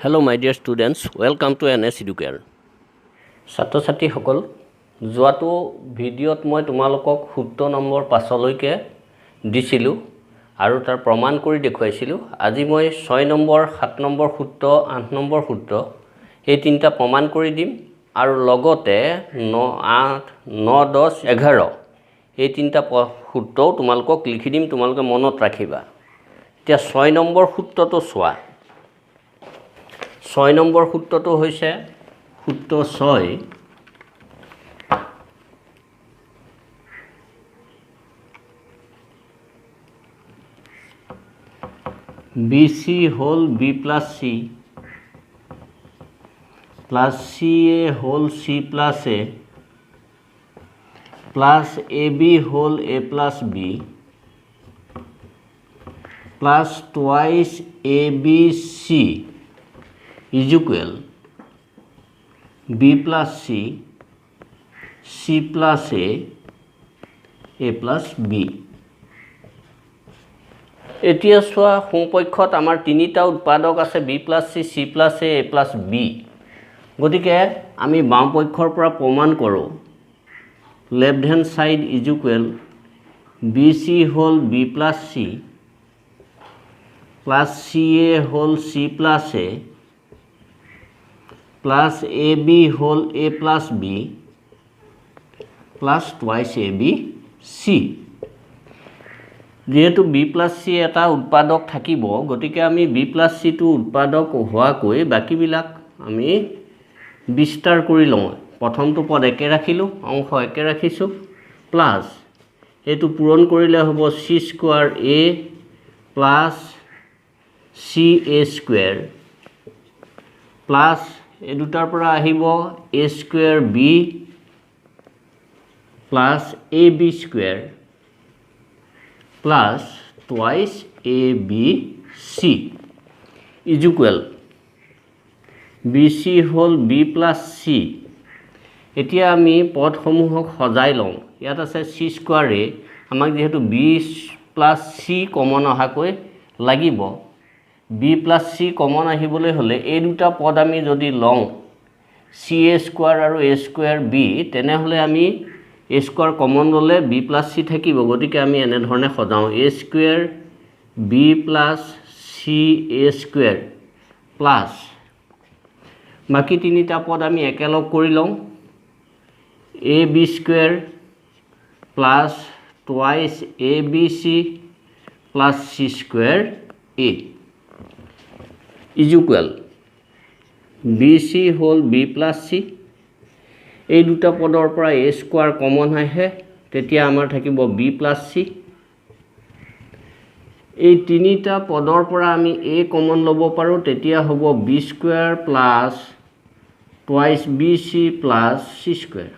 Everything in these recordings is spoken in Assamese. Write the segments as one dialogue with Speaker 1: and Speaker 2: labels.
Speaker 1: Hello my dear students, welcome to NS Educare. ছাত্ৰ ছাত্ৰীসকল, যোৱাটো ভিডিঅ'ত মই তোমালোকক সূত্ৰ নম্বৰ 5 লৈকে দিছিলোঁ আৰু তাৰ প্ৰমাণ কৰি দেখুৱাইছিলোঁ। আজি মই 6 নম্বৰ, 7 নম্বৰ সূত্ৰ, 8 নম্বৰ সূত্ৰ এই তিনিটা প্ৰমাণ কৰি দিম আৰু লগতে 9, 8, 9, 10, 11 এই তিনিটা সূত্ৰও তোমালোকক লিখি দিম, তোমালোকে মনত ৰাখিবা। এতিয়া 6 নম্বৰ সূত্ৰটো চোৱা। 6 নম্বৰ সূত্ৰটো হৈছে সূত্ৰ 6 BC whole B plus C plus CA whole C plus A plus AB whole A plus B plus twice ABC is equal B plus C, C plus A plus B. এতিয়া চোৱা সোঁপক্ষত আমাৰ তিনিটা উৎপাদক আছে B plus C, C plus A, A plus B. গতিকে আমি বাওঁপক্ষৰ পৰা প্ৰমাণ কৰোঁ left hand side is equal BC whole B plus C plus CA whole C plus A plus AB whole A plus B plus twice AB C. যেহেতু B plus C এটা উৎপাদক থাকিব, গতিকে আমি B plus C টো উৎপাদক হোৱাকৈ বাকীবিলাক আমি বিস্তাৰ কৰি লওঁ। প্ৰথমটো পদ একে ৰাখিলোঁ, অংশ একে ৰাখিছোঁ, প্লাছ এইটো পূৰণ কৰিলে হ'ব C square A plus CA square plus এই দুটাৰ পৰা আহিব A square B plus AB square plus twice ABC is equal BC হ'ল B প্লাছ C। এতিয়া আমি পদসমূহক সজাই লওঁ। ইয়াত আছে C স্কোৱাৰ A, আমাক যিহেতু B প্লাছ C কমন অহাকৈ লাগিব। B প্লাছ C কমন আহিবলৈ হ'লে এই দুটা পদ আমি যদি লওঁ CA স্কোৱাৰ আৰু A স্কোৱাৰ B, তেনেহ'লে আমি A স্কোৱাৰ কমন ল'লে B প্লাছ C থাকিব। গতিকে আমি এনেধৰণে সজাওঁ A square B plus CA square plus বাকী তিনিটা পদ আমি একেলগ কৰি লওঁ AB square plus twice ABC plus C square A is equal BC হ'ল B প্লাছ C। এই দুটা পদৰ পৰা A স্কোৱাৰ কমন আহে, তেতিয়া আমাৰ থাকিব B প্লাছ C। এই তিনিটা পদৰ পৰা আমি A কমন ল'ব পাৰোঁ, তেতিয়া হ'ব B square plus twice BC plus C square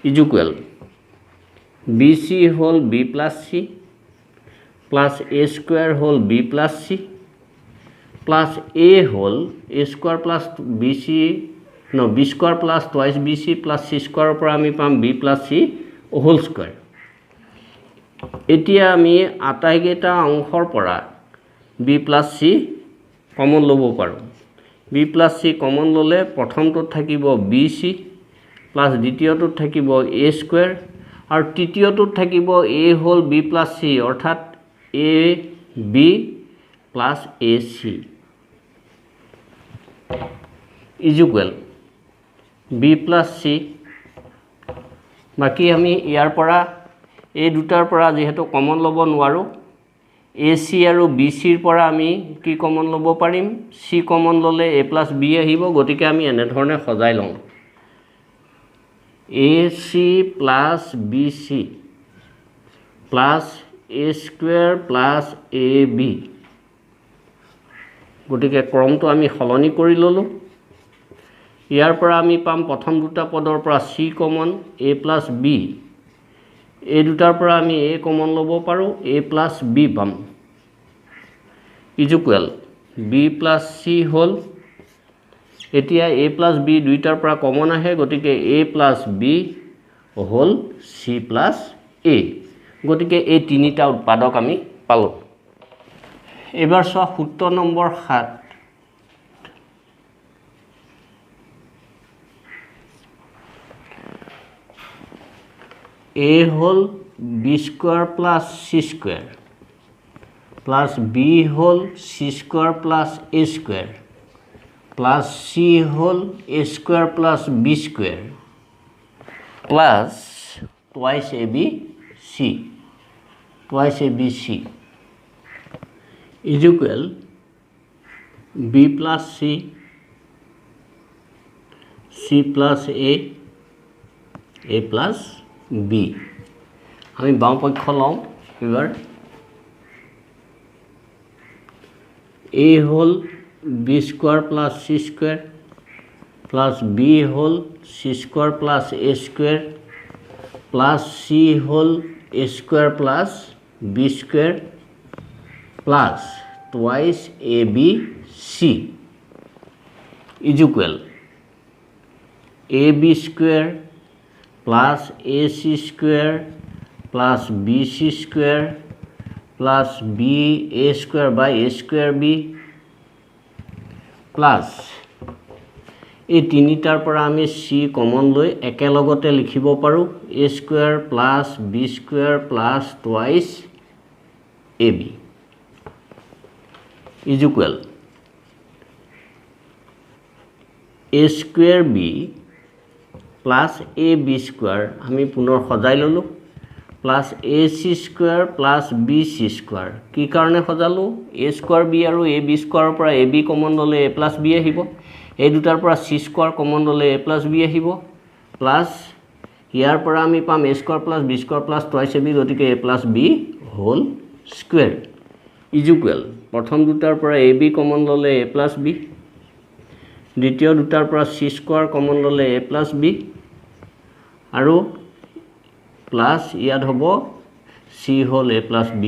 Speaker 1: is equal BC হ'ল B plus C plus A square হ'ল B plus C plus A হ'ল A square plus BC B square plus twice BC plus C স্কোৱাৰৰ পৰা আমি পাম B plus C whole square. এতিয়া আমি আটাইকেইটা অংশৰ পৰা B প্লাছ C কমন ল'ব পাৰোঁ। B প্লাছ C কমন ল'লে প্ৰথমটোত থাকিব BC প্লাছ দ্বিতীয়টোত থাকিব A স্কোৱাৰ আৰু তৃতীয়টোত থাকিব A হ'ল B প্লাছ C, অৰ্থাৎ AB plus AC is equal B plus C। বাকী আমি ইয়াৰ পৰা এই দুটাৰ পৰা যিহেতু কমন ল'ব নোৱাৰোঁ, AC আৰু BCৰ পৰা আমি কি কমন ল'ব পাৰিম? C কমন ল'লে A প্লাছ B আহিব। গতিকে আমি এনেধৰণে সজাই লওঁ AC plus BC plus A square plus AB। গতিকে ক্ৰমটো আমি সলনি কৰি ল'লোঁ। ইয়াৰ পৰা আমি পাম প্ৰথম দুটা পদৰ পৰা C common A plus B, এই দুটাৰ পৰা আমি A কমন ল'ব পাৰোঁ, A প্লাছ B পাম is equal B plus C হ'ল। এতিয়া A প্লাছ B দুইটাৰ পৰা কমন আহে, গতিকে A প্লাছ B হ'ল C প্লাছ A। গতিকে এই তিনিটা উৎপাদক আমি পালোঁ। এবাৰ চোৱা সূত্ৰ number 7 a whole b square plus c square plus b whole c square plus a square plus c whole a square plus b square plus twice abc is equal b plus c plus a plus b. আমি বাম পক্ষ লওঁ এবাৰ a whole b square plus c square plus b whole c square plus a square plus c whole a square plus b square plus twice abc is equal ab square plus ac square plus bc square plus ba square by a square b plus এই তিনিটাৰ পৰা আমি c কমন লৈ একেলগতে লিখিব পাৰোঁ a square plus b square plus twice ab is equal a square b plus ab square আমি পুনৰ সজাই ললোঁ plus ac square plus bc square কি কাৰণে সজালো a square b আৰু ab square পৰা ab কমন ললে a plus b আহিব এই দুটাৰ পৰা c square কমন ললে a plus b আহিব প্লাস ইয়াৰ পৰা আমি পাম a square plus b square plus twice ab গতিকে a plus b whole square is equal প্ৰথম দুটাৰ পৰা ab কমন ললে a plus b দ্বিতীয় দুটাৰ পৰা c square কমন ললে a plus b আৰু প্লাস ইয়াত হ'ব c whole a plus b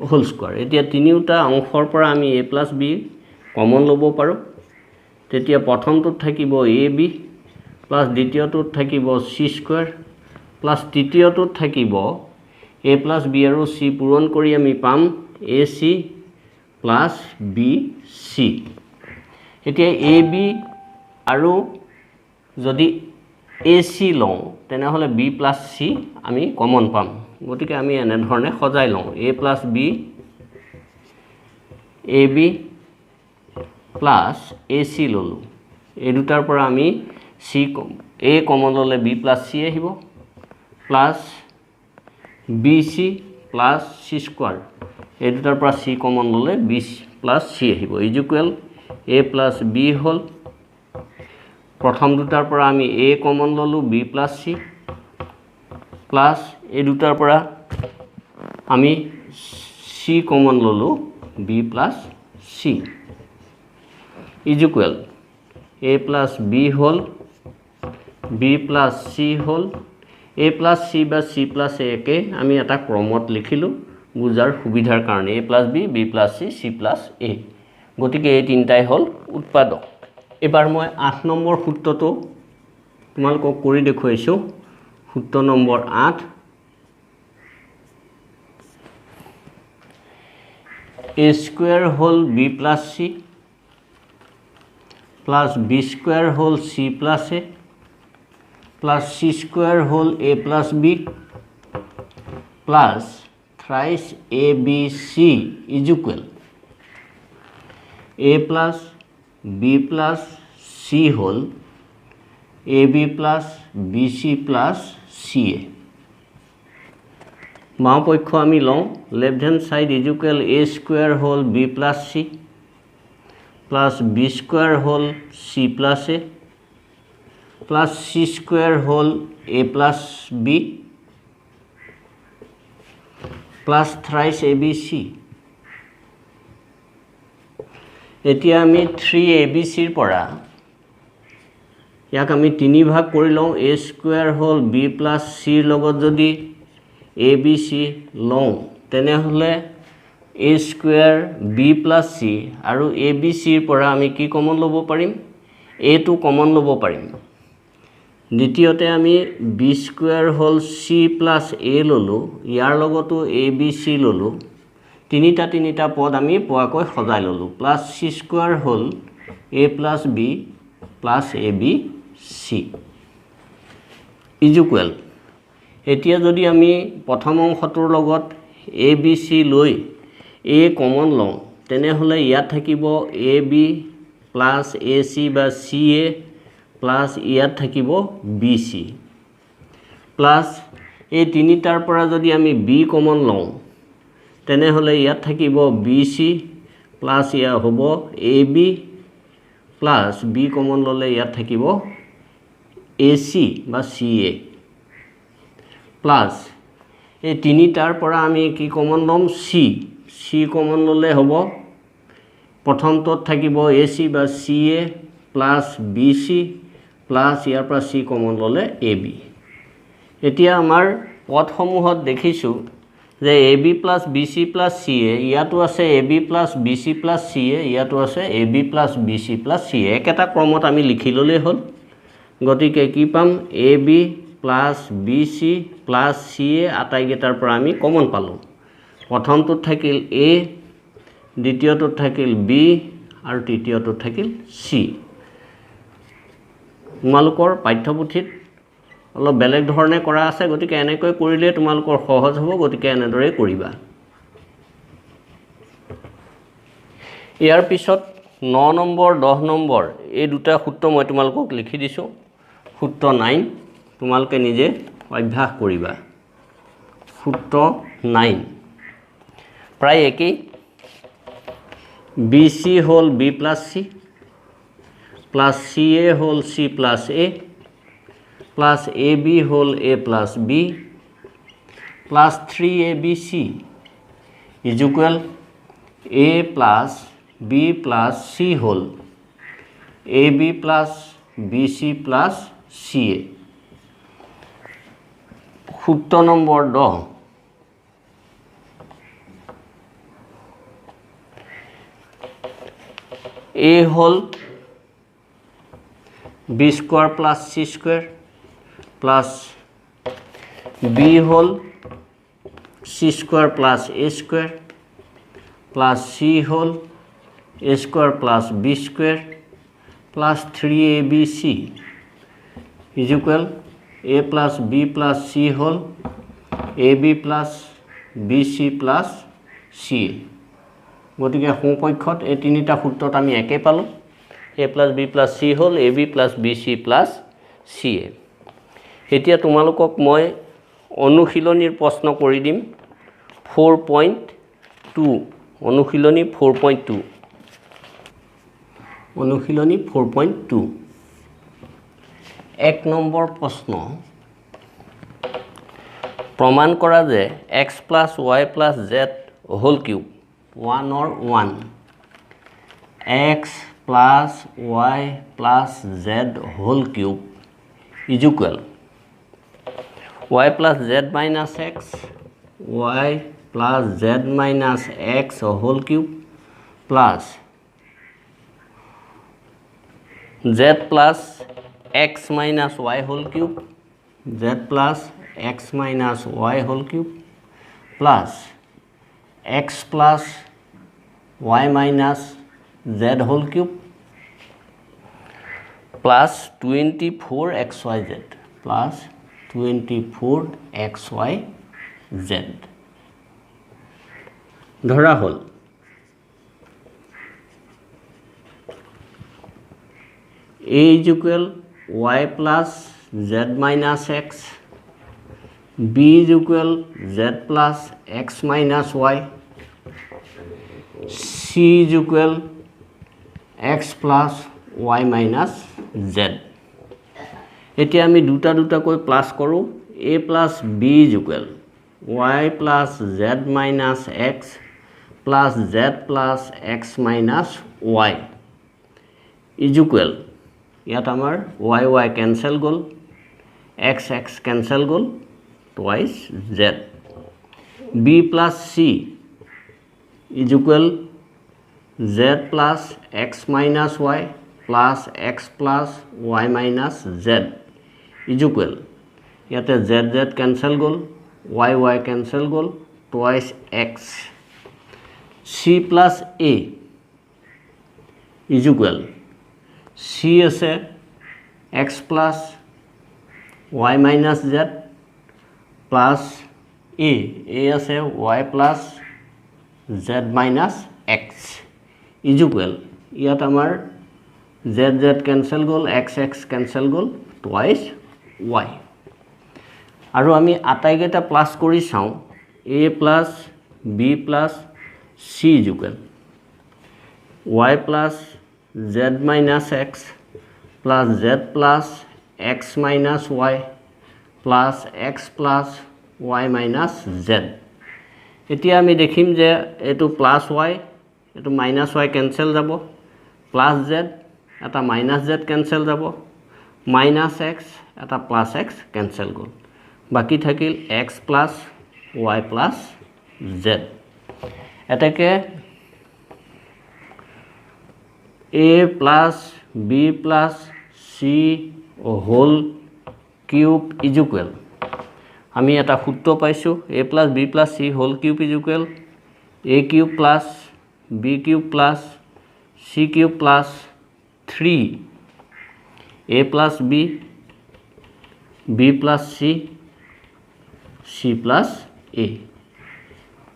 Speaker 1: whole square এতিয়া তিনিটা অংশৰ পৰা আমি a plus b কমন ল'ব পাৰোঁ তেতিয়া প্ৰথমটোত থাকিব ab প্লাস দ্বিতীয়টোত থাকিব c square প্লাস তৃতীয়টোত থাকিব a plus b আৰু c পূৰণ কৰি আমি পাম ac plus bc এতিয়া ab আৰু যদি ac লওঁ তেনেহলে b plus c আমি কমন পাম গতিকে আমি এনে ধৰণে সজাই লওঁ a plus b ab plus ac ললোঁ এই দুটাৰ পৰা আমি c a কমন ললে b plus c আহিব plus bc plus c square এই দুটাৰ পৰা c কমন ললে b plus c আহিব is equal a plus b whole প্ৰথম দুটাৰ পৰা আমি a কমন ললোঁ b plus c plus এই দুটাৰ পৰা আমি c কমন ললোঁ b plus c is equal a plus b whole b plus c whole a plus c বা c plus a কে আমি এটা ক্ৰমত লিখিলোঁ বুজাৰ সুবিধাৰ কাৰণে a plus b b plus c c plus a গতিকে এই তিনটাই হল উৎপাদক এবাৰ মই 8 নম্বৰ সূত্ৰটো তোমালোকক কৰি দেখুৱাইছো সূত্ৰ number 8 a square whole b plus c plus b square whole c plus a plus c square whole a plus b plus thrice abc is equal a plus b plus c whole ab plus bc plus ca বাম পক্ষ আমি লওঁ left hand side is equal a square whole b plus c plus b square whole c plus a plus c square whole a plus b plus thrice abc এতিয়া আমি 3abc ৰ পৰা ইয়াক আমি তিনি ভাগ কৰি লওঁ a square whole b plus c ৰ লগত যদি abc লওঁ তেনেহলে a square b plus c আৰু abc ৰ পৰা আমি কি কমন ল'ব পাৰিম a টো কমন ল'ব পাৰিম দ্বিতীয়তে আমি b square whole c plus a ললোঁ ইয়াৰ লগতো abc ললোঁ তিনিটা পদ আমি পোৱাকৈ সজাই ললোঁ plus c square whole a plus b plus abc is equal এতিয়া যদি আমি প্ৰথম অংশটোৰ লগত এ বি চি লৈ এ কমন লওঁ তেনেহ'লে ইয়াত থাকিব এ বি প্লাছ এ চি বা চি এ প্লাছ ইয়াত থাকিব বি চি প্লাছ এই তিনিটাৰ পৰা যদি আমি বি কমন লওঁ তেনেহ'লে ইয়াত থাকিব বি চি প্লাছ ইয়াত হ'ব এ বি প্লাছ বি কমন ল'লে ইয়াত থাকিব এ চি বা চি এ প্লাছ এই তিনিটাৰ পৰা আমি কি কমন ল'ম চি চি কমন ল'লে হ'ব প্ৰথমটোত থাকিব এ চি বা চি এ প্লাছ বি চি প্লাছ ইয়াৰ পৰা চি কমন ল'লে এ বি এতিয়া আমাৰ পদসমূহত দেখিছোঁ যে A B plus B C plus C A ইয়াতো আছে A B plus B C plus C A ইয়াতো আছে A B plus B C plus C A একেটা ক্ৰমত আমি লিখি ল'লেই হ'ল গতিকে কি পাম A B plus B C plus C A আটাইকেইটাৰ পৰা আমি কমন পালোঁ প্ৰথমটোত থাকিল এ দ্বিতীয়টোত থাকিল বি আৰু তৃতীয়টোত থাকিল চি তোমালোকৰ পাঠ্যপুথিত অলপ বেলেগ ধৰণে কৰা আছে গতিকে এনেকৈ কৰিলে তোমালোকৰ সহজ হ'ব গতিকে এনেদৰে কৰিবা ইয়াৰ পিছত 9 নম্বৰ 10 নম্বৰ এই দুটা সূত্ৰ মই তোমালোকক লিখি দিছোঁ সূত্ৰ 9 তোমালোকে নিজে অভ্যাস কৰিবা সূত্ৰ 9 প্ৰায় একেই বি চি হ'ল B plus C plus C A হ'ল C plus A plus A B হ'ল A plus B plus 3 A B C is equal A plus B plus C হ'ল A B plus B C plus C A সূত্ৰ নম্বৰ 10 এ হ'ল B square plus C square plus B whole C square plus A square plus C whole A square plus B square plus 3abc is equal a plus b plus c whole ab plus bc plus ca গতিকে সমপক্ষত এই তিনিটা সূত্ৰত আমি একে পালোঁ a plus b plus c whole ab plus bc plus ca এতিয়া তোমালোকক মই অনুশীলনীৰ প্ৰশ্ন কৰি দিম 4.2 অনুশীলনী 4.2 অনুশীলনী 4.2 এক নম্বৰ প্ৰশ্ন প্ৰমাণ কৰা যে x plus y plus z whole cube 1 or 1 x plus y plus z whole cube is equal y plus z minus x y plus z minus x whole cube plus z plus x minus y whole cube z plus x minus y whole cube plus x plus y minus z whole cube plus 24xyz plus 24xyz ধৰা হল a is equal y plus z minus x b is equal z plus x minus y c is equal x plus y minus z এতিয়া আমি দুটা কৈ প্লাস কৰো a plus b is equal y plus z minus x plus z plus x minus y is equal ইয়াত আমাৰ y cancel goal x cancel goal twice z b plus c is equal z plus x minus y plus x plus y minus z is equal ইয়াতে z cancel goal y cancel goal twice x c plus a is equal c আছে x plus y minus z plus A আছে y plus Z minus X is equal ইয়াত আমাৰ জেড জেড কেঞ্চেল গ'ল এক্স এক্স কেঞ্চেল গ'ল টুৱাইছ ৱাই আৰু আমি আটাইকেইটা প্লাছ কৰি চাওঁ A plus B plus C is equal y plus Z minus X plus Z plus X minus Y plus X plus Y minus Z এতিয়া আমি দেখিম যে এইটো প্লাছ ৱাই এইটো মাইনাছ ৱাই কেঞ্চেল যাব প্লাছ জেড এটা মাইনাছ জেড কেঞ্চেল যাব মাইনাছ এক্স এটা প্লাছ এক্স কেঞ্চেল গ'ল বাকী থাকিল X plus Y plus Z এটাকে A plus B plus C whole cube is equal আমি এটা সূত্ৰ পাইছোঁ A plus B plus C whole cube is equal A cube plus B cube plus C cube plus 3 A plus B B plus C C plus A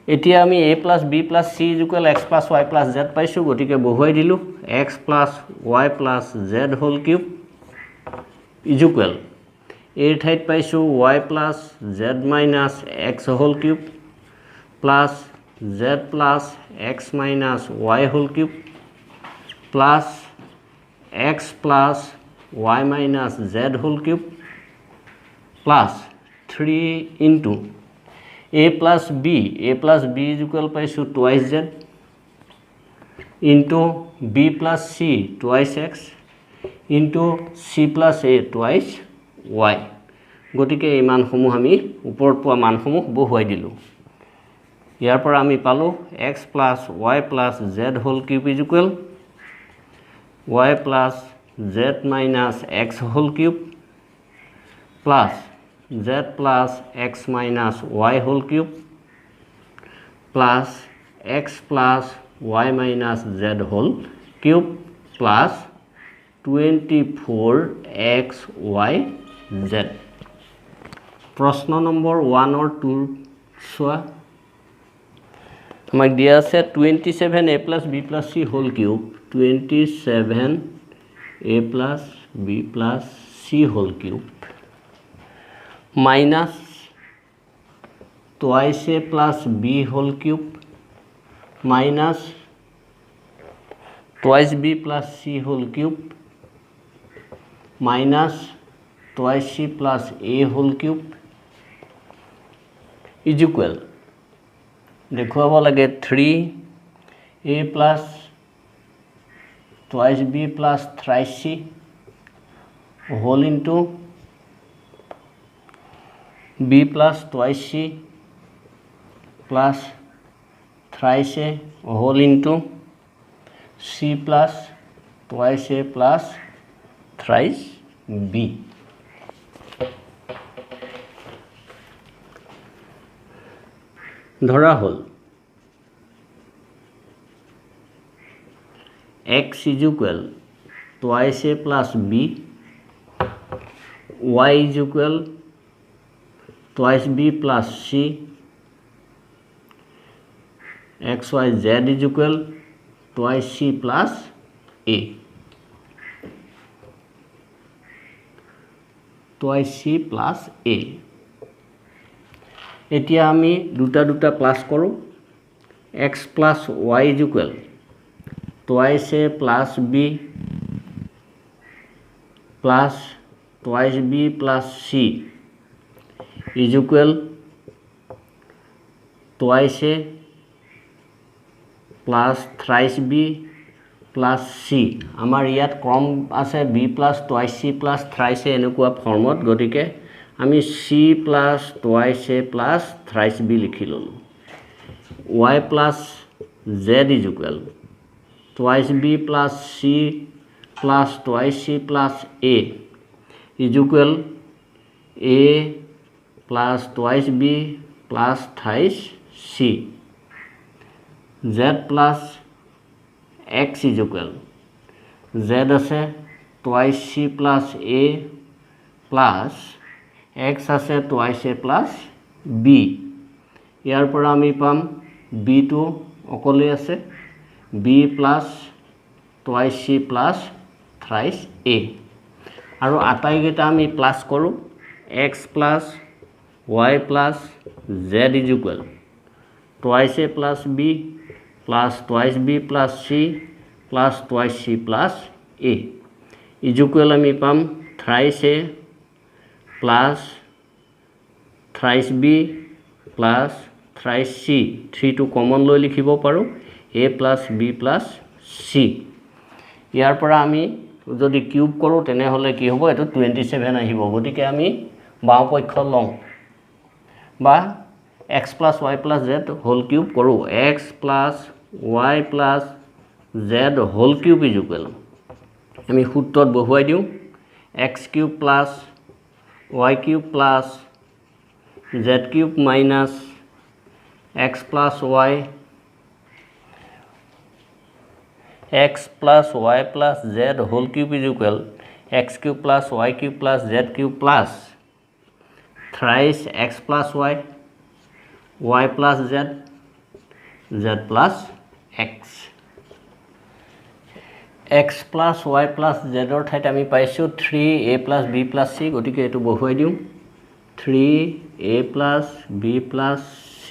Speaker 1: এতিয়া আমি A plus B plus C is equal X plus Y plus Z পাইছোঁ গতিকে বহুৱাই দিলোঁ X plus Y plus Z whole cube is equal এৰ ঠাইত পাইছোঁ Y plus Z minus X whole cube plus Z plus X minus Y whole cube plus X plus Y minus Z whole cube plus 3 into a plus b is equal পাইছোঁ twice Z into b plus c twice X into c plus a twice Y গতিকে এই মানসমূহ আমি ওপৰত পোৱা মানসমূহ বহুৱাই দিলোঁ ইয়াৰ পৰা আমি পালোঁ X plus Y plus Z whole cube is equal Y plus Z minus X whole cube plus z plus x minus y whole cube plus x plus y minus z whole cube plus 24xy z प्रश्न नम्बर 1 और 2 चुआ আমাক দিয়া আছে 27a plus b plus c whole cube 27a plus b plus c whole cube minus twice a plus b whole cube minus twice b plus c whole cube minus twice c plus a whole cube is equal देखुआब लगे 3a plus twice b plus thrice c whole into b plus twice c plus thrice a whole into c plus twice a plus thrice b ধরা হল x is equal twice a plus b y is equal twice b plus c x y z is equal twice c plus a twice c plus a এতিয়া আমি দুটা দুটা প্লাস কৰো x plus y is equal twice a plus b plus twice b plus c is equal twice a plus thrice b plus c আমাৰ ইয়াত ক্ৰম আছে b plus twice c plus thrice a এনেকুৱা ফৰ্মত গতিকে আমি c plus twice a plus thrice b লিখি ললো y plus z is equal twice b plus c plus twice c plus a is equal a plus twice b plus thrice c z plus x is equal z আছে twice c plus a plus x আছে twice a plus বি ইয়াৰ পৰা আমি পাম বি টো অকলে আছে B plus twice C plus thrice A আৰু আটাইকেইটা আমি প্লাছ কৰোঁ X plus Y plus Z is equal twice A plus B plus twice B plus C plus twice C plus A is equal আমি পাম thrice A plus thrice B plus thrice C থ্ৰীটো কমন লৈ লিখিব পাৰোঁ A plus B plus C ইয়াৰ পৰা আমি যদি কিউব কৰোঁ তেনেহ'লে কি হ'ব এইটো 27 আহিব গতিকে আমি বাওঁপক্ষ লওঁ বা X plus Y plus Z whole cube কৰোঁ X plus Y plus Z whole cube is equal আমি সূত্ৰত বহুৱাই দিওঁ X cube plus Y cube plus Z cube minus X plus Y x plus y plus z whole cube is equal x cube plus y cube plus z cube plus thrice x plus y y plus z z plus x x plus y plus z or ঠাইত আমি পাইছো 3a plus b plus c গতিকে এটো বহুৱাই দিও 3a plus b plus c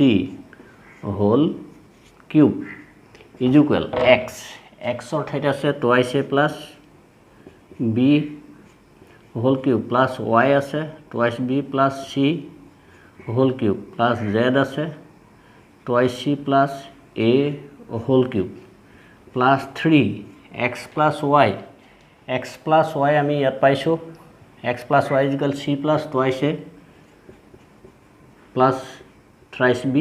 Speaker 1: whole cube is equal x x or ঠাইত আছে twice a plus b whole cube plus y আছে twice b plus c whole cube plus z আছে twice c plus a whole cube plus 3 x plus y আমি ইয়াত পাইছো x plus y is equal c plus twice a plus thrice b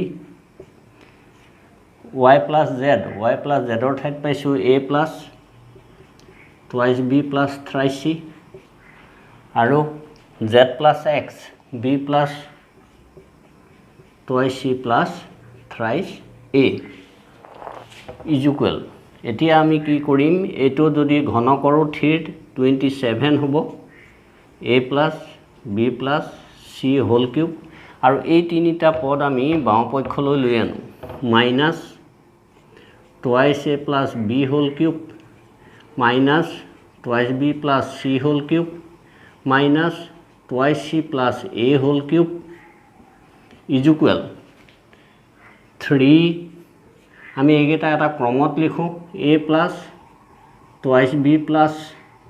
Speaker 1: y plus z or ঠাইত পাইছো a plus twice b plus thrice c আৰু z plus x b plus twice c plus thrice a is equal এতিয়া আমি কি কৰিম এটো যদি ঘন কৰো 27 হ'ব a plus b plus c whole cube আৰু এই তিনিটা পদ আমি বাওঁপক্ষলৈ লৈ আনো minus twice a plus b whole cube minus twice b plus c whole cube minus twice c plus a whole cube is equal 3 আমি এইকেইটা এটা ক্ৰমত লিখো a plus twice b plus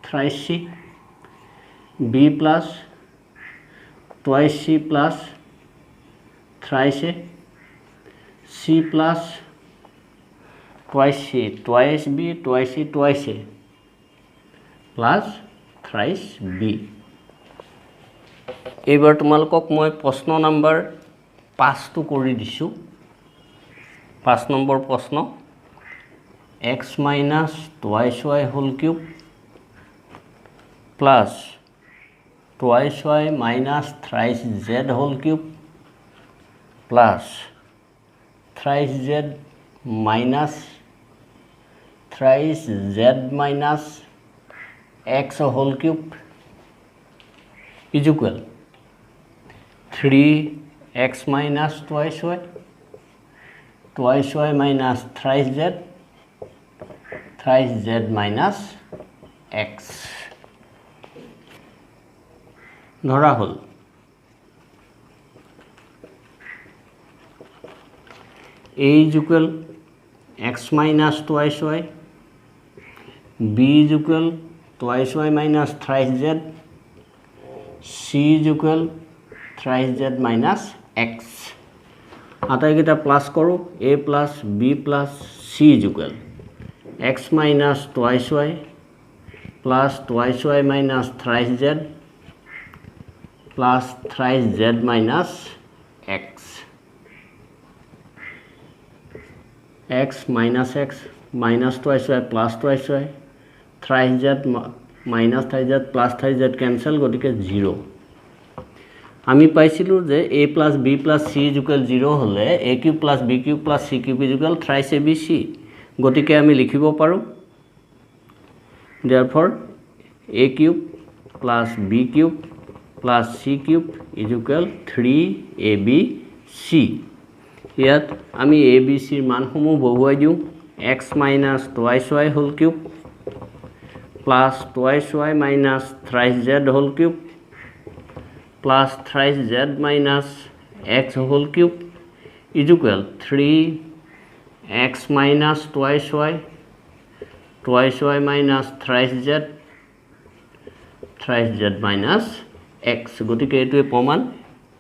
Speaker 1: thrice c b plus twice c plus thrice a c plus twice c twice b twice c twice a plus thrice b এইবাৰ তোমালোকক মই প্ৰশ্ন নম্বৰ 5 টো কৰি দিছো 5 নম্বৰ প্ৰশ্ন x minus twice y whole cube plus twice y minus thrice z whole cube plus thrice z minus thrice z minus x whole cube is equal 3x minus twice y minus thrice z minus x ধৰা হল a is equal x minus twice y b is equal twice y minus thrice z c is equal thrice z minus x আটাইকেইটা প্লাস কৰো a plus b plus c is equal x minus twice y plus twice y minus thrice z plus thrice z minus x x minus twice y plus twice y thrice z minus thrice z plus thrice z cancel গটিকে 0 আমি পাইছিলো যে a plus b plus c is equal 0 হলে a cube plus b cube plus c cube is equal thrice abc গটিকে আমি লিখিব পাৰো therefore a cube plus b cube plus c cube is equal 3ab c ইয়াত আমি এ বি চিৰ মানসমূহ বহুৱাই দিওঁ x minus twice y whole cube plus twice y minus thrice z whole cube plus thrice z minus x whole cube is equal 3x minus twice y minus thrice z minus x গতিকে এইটোৱে প্ৰমাণ